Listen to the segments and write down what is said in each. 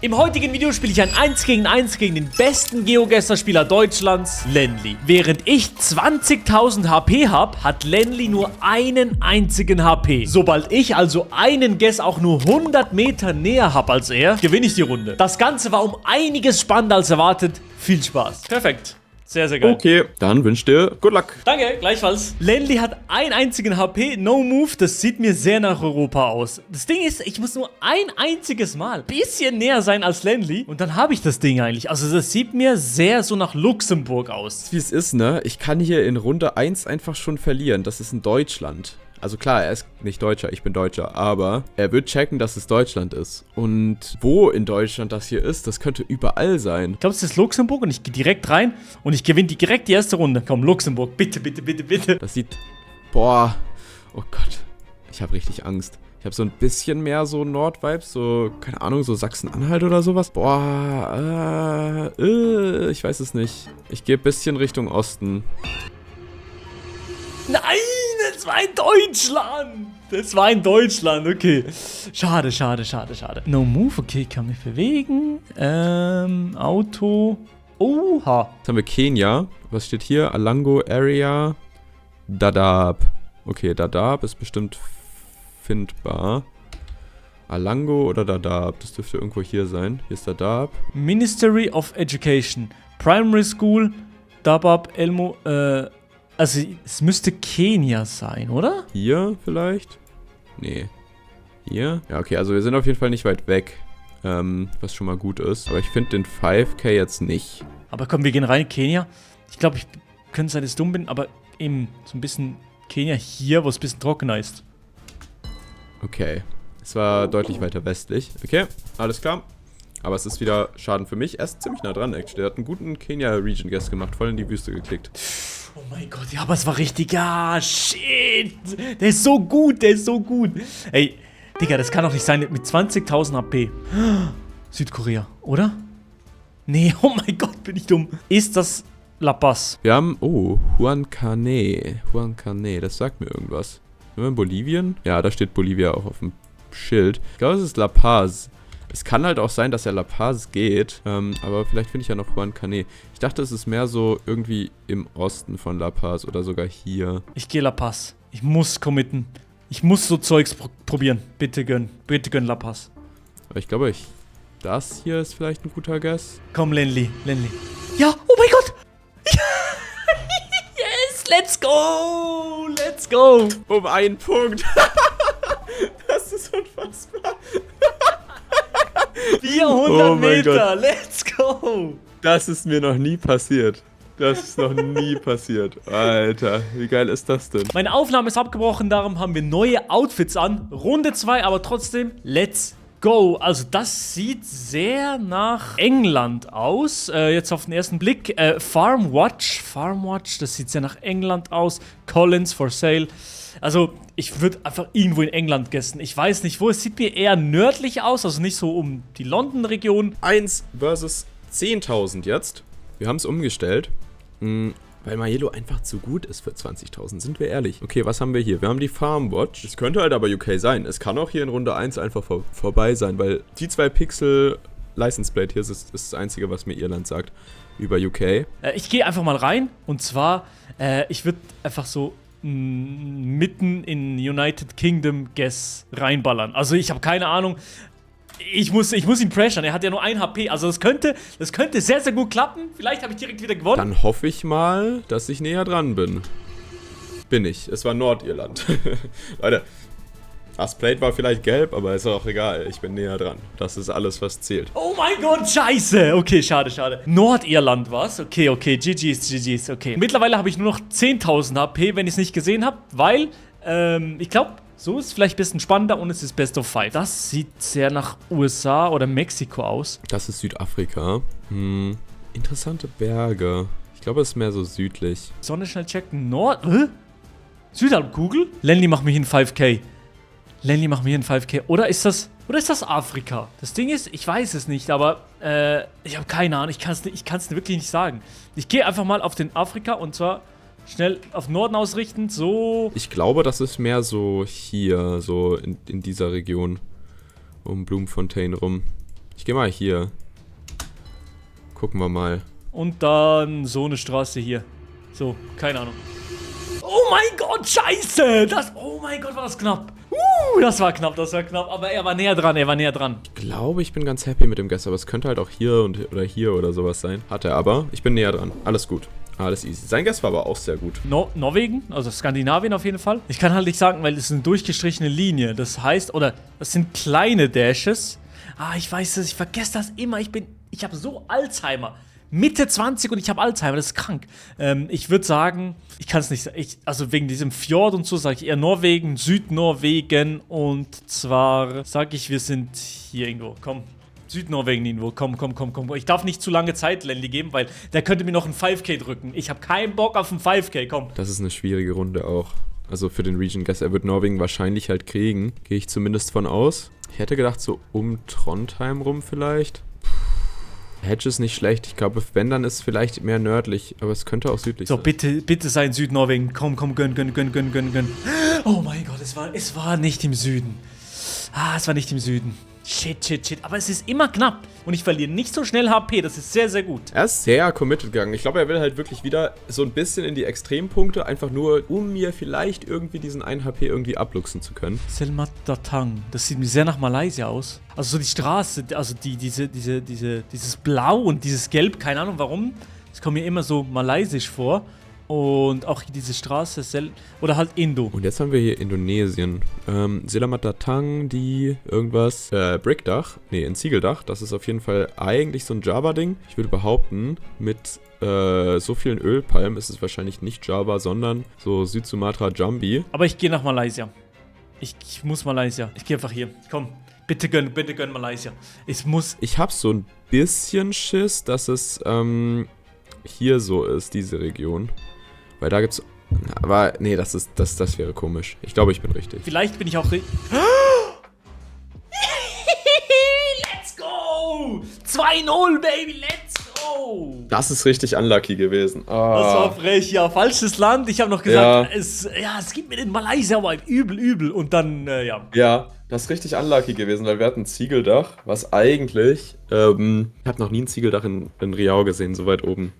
Im heutigen Video spiele ich ein 1 gegen 1 gegen den besten GeoGuessr-Spieler Deutschlands, Lenly. Während ich 20.000 HP habe, hat Lenly nur einen einzigen HP. Sobald ich also einen Guess auch nur 100 Meter näher habe als er, gewinne ich die Runde. Das Ganze war um einiges spannender als erwartet. Viel Spaß. Perfekt. Sehr, sehr geil. Okay, dann wünsche dir good luck. Danke, gleichfalls. Lenly hat einen einzigen HP, no move. Das sieht mir sehr nach Europa aus. Das Ding ist, ich muss nur ein einziges Mal ein bisschen näher sein als Lenly. Und dann habe ich das Ding eigentlich. Also das sieht mir sehr so nach Luxemburg aus. Wie es ist, ne? Ich kann hier in Runde 1 einfach schon verlieren. Das ist in Deutschland. Also klar, er ist nicht Deutscher, ich bin Deutscher, aber er wird checken, dass es Deutschland ist. Und wo in Deutschland das hier ist, das könnte überall sein. Ich glaube, es ist Luxemburg und ich gehe direkt rein und ich gewinne direkt die erste Runde. Komm, Luxemburg, bitte, bitte, bitte, bitte. Das sieht... Boah. Oh Gott. Ich habe richtig Angst. Ich habe so ein bisschen mehr so Nord-Vibes, so, keine Ahnung, so Sachsen-Anhalt oder sowas. Boah, ich weiß es nicht. Ich gehe ein bisschen Richtung Osten. Nein, das war in Deutschland. Das war in Deutschland, okay. Schade, schade, schade, schade. No move, okay, kann mich bewegen. Auto. Oha. Jetzt haben wir Kenia. Was steht hier? Alango Area. Dadaab. Okay, Dadaab ist bestimmt findbar. Alango oder Dadaab. Das dürfte irgendwo hier sein. Hier ist Dadaab. Ministry of Education. Primary School. Dadaab, Elmo, also, es müsste Kenia sein, oder? Hier vielleicht? Nee. Hier? Ja, okay, also wir sind auf jeden Fall nicht weit weg. Was schon mal gut ist. Aber ich finde den 5K jetzt nicht. Aber komm, wir gehen rein, Kenia. Ich glaube, ich könnte sein, dass ich dumm bin, aber eben so ein bisschen Kenia hier, wo es ein bisschen trockener ist. Okay. Es war deutlich weiter westlich. Okay, alles klar. Aber es ist wieder Schaden für mich. Er ist ziemlich nah dran, actually. Er hat einen guten Kenia-Region-Guess gemacht. Voll in die Wüste geklickt. Oh mein Gott, ja, aber es war richtig. Ja, shit. Der ist so gut, der ist so gut. Ey, Digga, das kann doch nicht sein mit 20.000 HP. Südkorea, oder? Nee, oh mein Gott, bin ich dumm. Ist das La Paz? Wir haben, Huancane. Huancane, das sagt mir irgendwas. Sind wir in Bolivien? Ja, da steht Bolivia auch auf dem Schild. Ich glaube, es ist La Paz. Es kann halt auch sein, dass er La Paz geht, aber vielleicht finde ich ja noch Huancane. Ich dachte, es ist mehr so irgendwie im Osten von La Paz oder sogar hier. Ich gehe La Paz. Ich muss committen. Ich muss so Zeugs probieren. Bitte gönn La Paz. Aber ich glaube, das hier ist vielleicht ein guter Guess. Komm, Lenly. Ja, oh mein Gott. Yes, let's go. Let's go. Um einen Punkt. Das ist unfassbar. 400 Meter, Gott. let's go! Das ist mir noch nie passiert. Das ist noch nie passiert. Alter, wie geil ist das denn? Meine Aufnahme ist abgebrochen, darum haben wir neue Outfits an. Runde 2, aber trotzdem, let's go. Also das sieht sehr nach England aus. Jetzt auf den ersten Blick. Farmwatch, das sieht sehr nach England aus. Collins for sale. Also, ich würde einfach irgendwo in England guessen. Ich weiß nicht wo. Es sieht mir eher nördlich aus, also nicht so um die London-Region. 1 versus 10.000 jetzt. Wir haben es umgestellt, weil Majelo einfach zu gut ist für 20.000, sind wir ehrlich. Okay, was haben wir hier? Wir haben die Farmwatch. Es könnte halt aber UK sein. Es kann auch hier in Runde 1 einfach vorbei sein, weil die 2 Pixel License Plate hier ist das Einzige, was mir Irland sagt über UK. Ich gehe einfach mal rein und zwar, ich würde einfach so mitten in United Kingdom Guess reinballern. Also ich habe keine Ahnung. Ich muss ihn pressern. Er hat ja nur 1 HP. Also das könnte sehr, sehr gut klappen. Vielleicht habe ich direkt wieder gewonnen. Dann hoffe ich mal, dass ich näher dran bin. Bin ich. Es war Nordirland. Leute, das Plate war vielleicht gelb, aber ist auch egal. Ich bin näher dran. Das ist alles, was zählt. Oh mein Gott, scheiße. Okay, schade, schade. Nordirland war's. Okay, GG's, okay. Mittlerweile habe ich nur noch 10.000 HP, wenn ich es nicht gesehen habe, weil, ich glaube, so ist es vielleicht ein bisschen spannender und es ist Best of 5. Das sieht sehr nach USA oder Mexiko aus. Das ist Südafrika. Interessante Berge. Ich glaube, es ist mehr so südlich. Sonne schnell checken. Südhalbkugel? Lenly macht mich in 5K. Oder ist das Afrika? Das Ding ist, ich weiß es nicht, aber ich habe keine Ahnung. Ich kann es wirklich nicht sagen. Ich gehe einfach mal auf den Afrika und zwar schnell auf Norden ausrichten, so. Ich glaube, das ist mehr so hier, so in dieser Region um Bloemfontein rum. Ich gehe mal hier. Gucken wir mal. Und dann so eine Straße hier. So, keine Ahnung. Oh mein Gott, scheiße! Oh mein Gott, war das knapp. Das war knapp. Aber er war näher dran, Ich glaube, ich bin ganz happy mit dem Guess, aber es könnte halt auch hier oder hier oder sowas sein. Hat er aber. Ich bin näher dran. Alles gut. Alles easy. Sein Guess war aber auch sehr gut. Norwegen, also Skandinavien auf jeden Fall. Ich kann halt nicht sagen, weil es ist eine durchgestrichene Linie. Das heißt, oder das sind kleine Dashes. Ich weiß das, ich vergesse das immer. Ich habe so Alzheimer. Mitte 20 und ich habe Alzheimer, das ist krank. Ich würde sagen, ich kann es nicht sagen. Also wegen diesem Fjord und so sage ich eher Norwegen, Südnorwegen. Und zwar sage ich, wir sind hier irgendwo. Komm, Südnorwegen irgendwo. Komm. Ich darf nicht zu lange Zeit Lenny geben, weil der könnte mir noch ein 5K drücken. Ich habe keinen Bock auf ein 5K, komm. Das ist eine schwierige Runde auch. Also für den Region Guess. Er wird Norwegen wahrscheinlich halt kriegen. Gehe ich zumindest von aus. Ich hätte gedacht, so um Trondheim rum vielleicht. Hedge ist nicht schlecht. Ich glaube, wenn, dann ist es vielleicht mehr nördlich. Aber es könnte auch südlich sein. So, bitte sei in Südnorwegen. Komm, gönn. Oh mein Gott, es war nicht im Süden. Es war nicht im Süden. Shit. Aber es ist immer knapp. Und ich verliere nicht so schnell HP. Das ist sehr, sehr gut. Er ist sehr committed gegangen. Ich glaube, er will halt wirklich wieder so ein bisschen in die Extrempunkte. Einfach nur, um mir vielleicht irgendwie diesen 1 HP irgendwie abluchsen zu können. Selmatdatang. Das sieht mir sehr nach Malaysia aus. Also so die Straße, also dieses Blau und dieses Gelb. Keine Ahnung warum. Es kommt mir immer so malaysisch vor. Und auch diese Straße, oder halt Indo. Und jetzt haben wir hier Indonesien. Selamat die irgendwas. Brickdach. Nee, ein Ziegeldach. Das ist auf jeden Fall eigentlich so ein Java-Ding. Ich würde behaupten, mit so vielen Ölpalmen ist es wahrscheinlich nicht Java, sondern so Südsumatra Jambi. Aber ich gehe nach Malaysia. Ich muss Malaysia. Ich gehe einfach hier. Komm. Bitte gönn Malaysia. Ich habe so ein bisschen Schiss, dass es hier so ist, diese Region. Weil da gibt's. Aber nee, das wäre komisch. Ich glaube, ich bin richtig. Vielleicht bin ich auch richtig. Let's go! 2-0, Baby, let's go! Das ist richtig unlucky gewesen. Das war frech, ja. Falsches Land. Ich habe noch gesagt, es gibt mir den Malaysia-Vibe. Übel. Und dann, ja. Ja, das ist richtig unlucky gewesen, weil wir hatten ein Ziegeldach, was eigentlich. Ich habe noch nie ein Ziegeldach in Riau gesehen, so weit oben.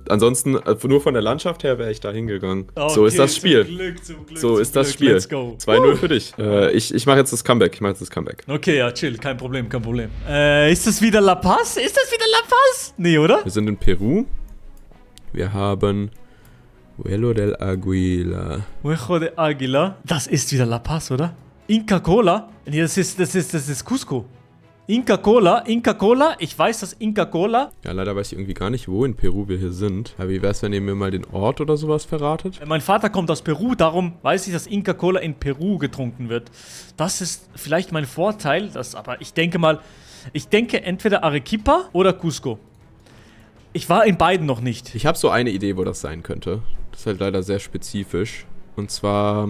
Ansonsten, nur von der Landschaft her wäre ich da hingegangen. Okay, so ist das Spiel. Zum Glück. So ist das Spiel. Let's go. 2-0 für dich. Ich mache jetzt das Comeback. Okay, ja, chill. Kein Problem. Ist das wieder La Paz? Nee, oder? Wir sind in Peru. Wir haben Huello del Águila. Das ist wieder La Paz, oder? Inca Cola? Nee, das ist Cusco. Inca Cola, ich weiß, dass Inca Cola. Ja, leider weiß ich irgendwie gar nicht, wo in Peru wir hier sind. Aber wie wär's, wenn ihr mir mal den Ort oder sowas verratet? Mein Vater kommt aus Peru, darum weiß ich, dass Inca Cola in Peru getrunken wird. Das ist vielleicht mein Vorteil, aber ich denke entweder Arequipa oder Cusco. Ich war in beiden noch nicht. Ich habe so eine Idee, wo das sein könnte. Das ist halt leider sehr spezifisch. Und zwar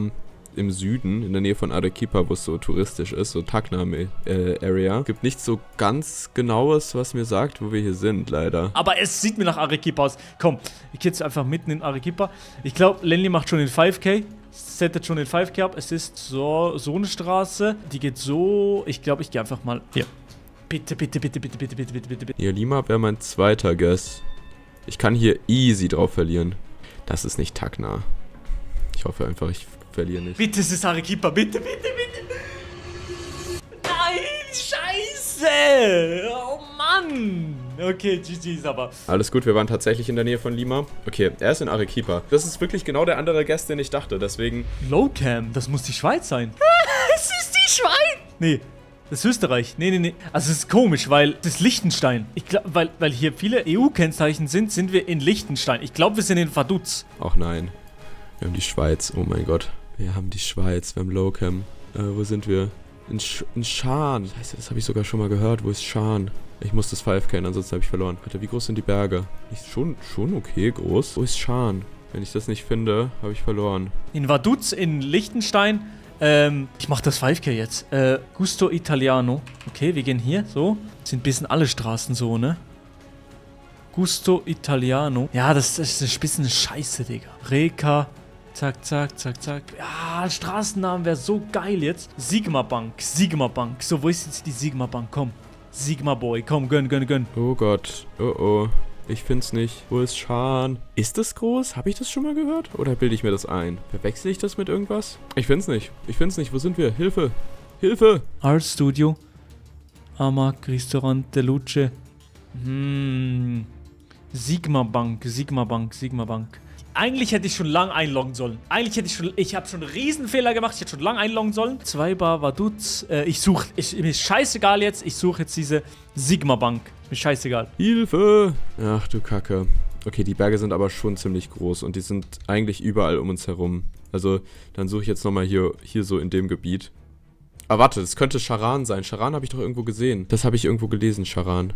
im Süden, in der Nähe von Arequipa, wo es so touristisch ist, so Tacna-Area. Gibt nichts so ganz Genaues, was mir sagt, wo wir hier sind, leider. Aber es sieht mir nach Arequipa aus. Komm, ich gehe jetzt einfach mitten in Arequipa. Ich glaube, Lenny macht schon den 5K. Settet schon den 5K ab. Es ist so eine Straße. Die geht so. Ich glaube, ich gehe einfach mal. Hier. Bitte. Hier, Lima wäre mein zweiter Guess. Ich kann hier easy drauf verlieren. Das ist nicht Tacna. Ich hoffe einfach, ich verliere nicht. Bitte, es ist Arequipa. Bitte. Nein, scheiße. Oh Mann. Okay, GG's aber. Alles gut, wir waren tatsächlich in der Nähe von Lima. Okay, er ist in Arequipa. Das ist wirklich genau der andere Guest, den ich dachte, deswegen... Lowcam, das muss die Schweiz sein. Es ist die Schweiz. Nee. Das ist Österreich. Nee. Also es ist komisch, weil das ist Liechtenstein. Ich glaube, weil hier viele EU-Kennzeichen sind wir in Liechtenstein. Ich glaube, wir sind in Vaduz. Ach nein. Wir haben die Schweiz. Oh mein Gott. Wir haben die Schweiz. Wir haben Lowcam. Wo sind wir? In Schaan. Scheiße, das habe ich sogar schon mal gehört. Wo ist Schaan? Ich muss das 5 kennen, ansonsten habe ich verloren. Warte, wie groß sind die Berge? Schon okay groß. Wo ist Schaan? Wenn ich das nicht finde, habe ich verloren. In Vaduz, in Liechtenstein. Ich mach das 5K jetzt. Gusto Italiano. Okay, wir gehen hier, so. Sind ein bisschen alle Straßen so, ne? Gusto Italiano. Ja, das ist ein bisschen Scheiße, Digga. Reka. Zack. Ja, Straßennamen wäre so geil jetzt. Sigma Bank. So, wo ist jetzt die Sigma Bank? Komm. Sigma Boy. Komm, gönn. Oh Gott. Oh. Ich find's nicht. Wo ist Schan? Ist das groß? Habe ich das schon mal gehört? Oder bilde ich mir das ein? Verwechsel ich das mit irgendwas? Ich find's nicht. Wo sind wir? Hilfe! Art Studio. Amag, Ristorante Luce. Sigma Bank. Eigentlich hätte ich schon lang einloggen sollen. Ich habe schon einen Riesenfehler gemacht. Ich hätte schon lang einloggen sollen. 2 Bar Vaduz. Mir ist scheißegal jetzt. Ich suche jetzt diese Sigma Bank. Mir scheißegal. Hilfe! Ach du Kacke. Okay, die Berge sind aber schon ziemlich groß und die sind eigentlich überall um uns herum. Also, dann suche ich jetzt nochmal hier so in dem Gebiet. Ah, warte, das könnte Charan sein. Charan habe ich doch irgendwo gesehen. Das habe ich irgendwo gelesen, Charan.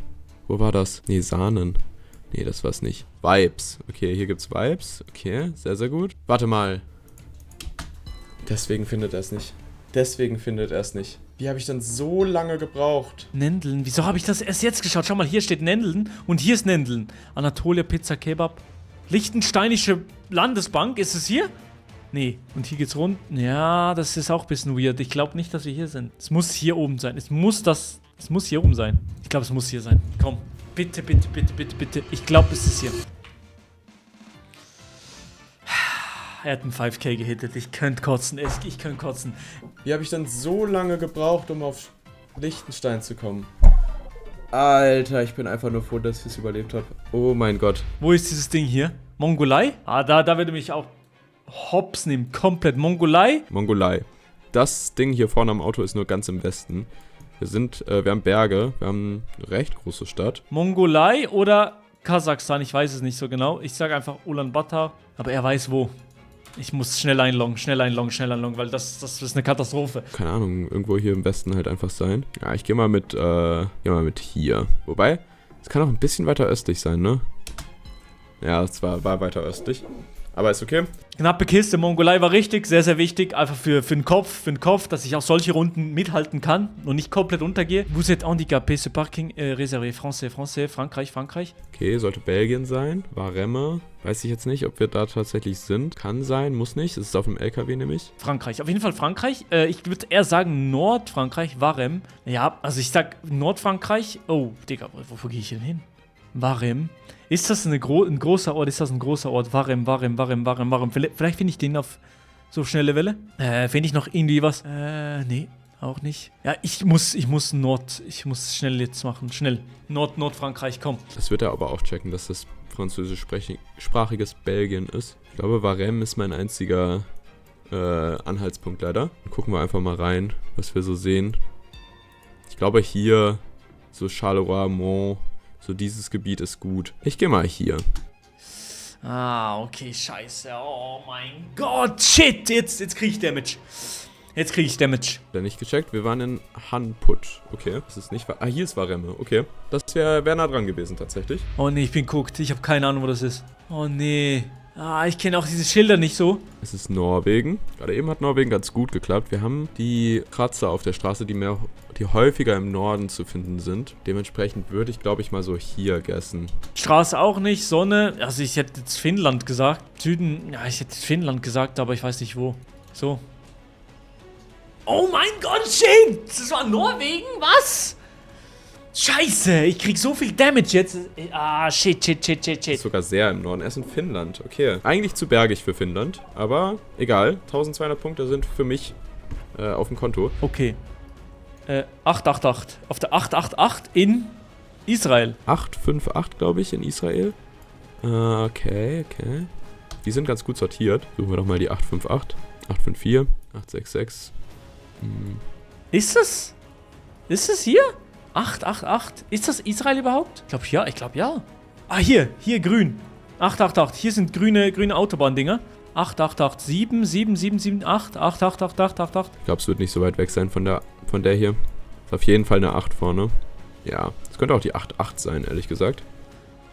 Wo war das? Nee, Sahnen. Nee, das war's nicht. Vibes. Okay, hier gibt's Vibes. Okay, sehr, sehr gut. Warte mal. Deswegen findet er es nicht. Wie habe ich dann so lange gebraucht? Nendeln. Wieso habe ich das erst jetzt geschaut? Schau mal, hier steht Nendeln und hier ist Nendeln. Anatolia Pizza Kebab. Liechtensteinische Landesbank. Ist es hier? Nee. Und hier geht's rund. Ja, das ist auch ein bisschen weird. Ich glaube nicht, dass wir hier sind. Es muss hier oben sein. Es muss hier oben sein. Ich glaube, es muss hier sein. Komm. Bitte. Ich glaube, es ist hier. Er hat einen 5K gehittet. Ich könnte kotzen. Wie habe ich dann so lange gebraucht, um auf Liechtenstein zu kommen? Alter, ich bin einfach nur froh, dass ich es überlebt habe. Oh mein Gott. Wo ist dieses Ding hier? Mongolei? Ah, da würde mich auch hops nehmen. Komplett. Mongolei. Das Ding hier vorne am Auto ist nur ganz im Westen. Wir haben Berge. Wir haben eine recht große Stadt. Mongolei oder Kasachstan? Ich weiß es nicht so genau. Ich sage einfach Ulaanbaatar. Aber er weiß wo. Ich muss schnell einloggen, weil das ist eine Katastrophe. Keine Ahnung, irgendwo hier im Westen halt einfach sein. Ja, ich gehe mal mit hier. Wobei, es kann auch ein bisschen weiter östlich sein, ne? Ja, es war weiter östlich. Aber ist okay. Knappe Kiste, Mongolei war richtig, sehr, sehr wichtig. Einfach für den Kopf, dass ich auch solche Runden mithalten kann und nicht komplett untergehe. Vous êtes handicapé, ce parking réservé. Français, Frankreich. Okay, sollte Belgien sein. Varemme. Weiß ich jetzt nicht, ob wir da tatsächlich sind. Kann sein, muss nicht. Es ist auf dem LKW nämlich. Frankreich, auf jeden Fall Frankreich. Ich würde eher sagen Nordfrankreich, Varemme. Ja, also ich sag Nordfrankreich. Oh, Digga, wo gehe ich denn hin? Varemme. Ist das ein großer Ort? Varemme. Vielleicht finde ich den auf so schnelle Welle. Finde ich noch irgendwie was? Nee, auch nicht. Ja, ich muss schnell jetzt machen. Schnell. Nordfrankreich, komm. Das wird er aber auch checken, dass das französischsprachiges Belgien ist. Ich glaube, Varemme ist mein einziger Anhaltspunkt leider. Gucken wir einfach mal rein, was wir so sehen. Ich glaube hier, so Charleroi, Mont, so dieses Gebiet ist gut. Ich gehe mal hier. Ah, okay, scheiße. Oh mein Gott, shit. Jetzt kriege ich Damage. Der nicht gecheckt. Wir waren in Hanput. Okay, das ist nicht... hier ist Varemme. Okay, das wäre nah dran gewesen tatsächlich. Oh nee, ich bin guckt. Ich habe keine Ahnung, wo das ist. Oh nee. Ah, ich kenne auch diese Schilder nicht so. Es ist Norwegen. Gerade eben hat Norwegen ganz gut geklappt. Wir haben die Kratzer auf der Straße, die häufiger im Norden zu finden sind. Dementsprechend würde ich, glaube ich, mal so hier gessen. Straße auch nicht, Sonne. Also ich hätte jetzt Finnland gesagt. Süden, ja, ich hätte Finnland gesagt, aber ich weiß nicht wo. So. Oh mein Gott, shit! Das war Norwegen? Was? Scheiße, ich krieg so viel Damage jetzt. Ah, shit. Ist sogar sehr im Norden. Er ist in Finnland. Okay. Eigentlich zu bergig für Finnland. Aber egal. 1200 Punkte sind für mich auf dem Konto. Okay. 888. Auf der 888 in Israel. 858, glaube ich, in Israel. Okay. Die sind ganz gut sortiert. Suchen wir doch mal die 858, 854, 866. Ist es hier? 888. Ist das Israel überhaupt? Ich glaube ja. Ah, hier grün. 888. Hier sind grüne Autobahndinger. 888. 77778. 888. Ich glaube, es wird nicht so weit weg sein von der hier. Ist auf jeden Fall eine 8 vorne. Ja, es könnte auch die 88 sein, ehrlich gesagt.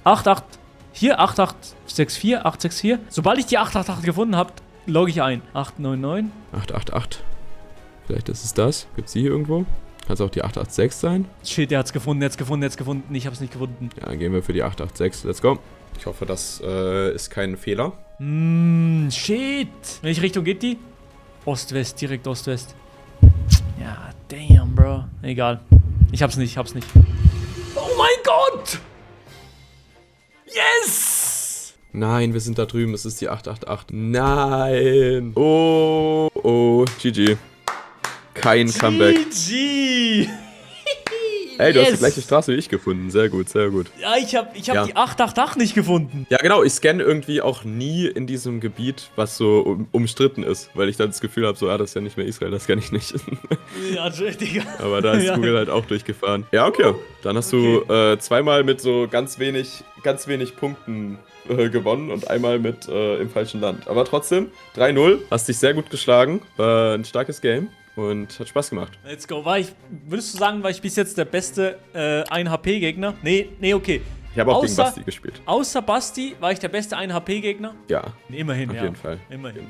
88. Hier 8864, 864. Sobald ich die 888 gefunden habe, logge ich ein. 899. 888. Vielleicht ist es das. Gibt es die hier irgendwo? Kann es auch die 886 sein? Shit, er hat's gefunden. Ich hab's nicht gefunden. Ja, dann gehen wir für die 886. Let's go. Ich hoffe, das ist kein Fehler. Shit. Welche Richtung geht die? Ost-West, direkt Ost-West. Ja, damn, bro. Egal. Ich hab's nicht. Oh mein Gott! Yes! Nein, wir sind da drüben. Es ist die 888. Nein. Oh. GG. Kein Comeback. GG! Ey, du hast die gleiche Straße wie ich gefunden. Sehr gut. Ja, ich hab die 888 nicht gefunden. Ja, genau. Ich scanne irgendwie auch nie in diesem Gebiet, was so umstritten ist. Weil ich dann das Gefühl habe, so, das ist ja nicht mehr Israel, das scanne ich nicht. Ja, Digga. Aber da ist Google halt auch durchgefahren. Ja, okay. Dann hast du zweimal mit so ganz wenig Punkten gewonnen und einmal mit im falschen Land. Aber trotzdem, 3-0. Hast dich sehr gut geschlagen. War ein starkes Game. Und hat Spaß gemacht. Let's go. Würdest du sagen, war ich bis jetzt der beste 1 HP-Gegner? Nee, okay. Ich habe auch gegen Basti gespielt. Außer Basti war ich der beste 1 HP-Gegner? Ja. Immerhin, Auf jeden Fall. Immerhin.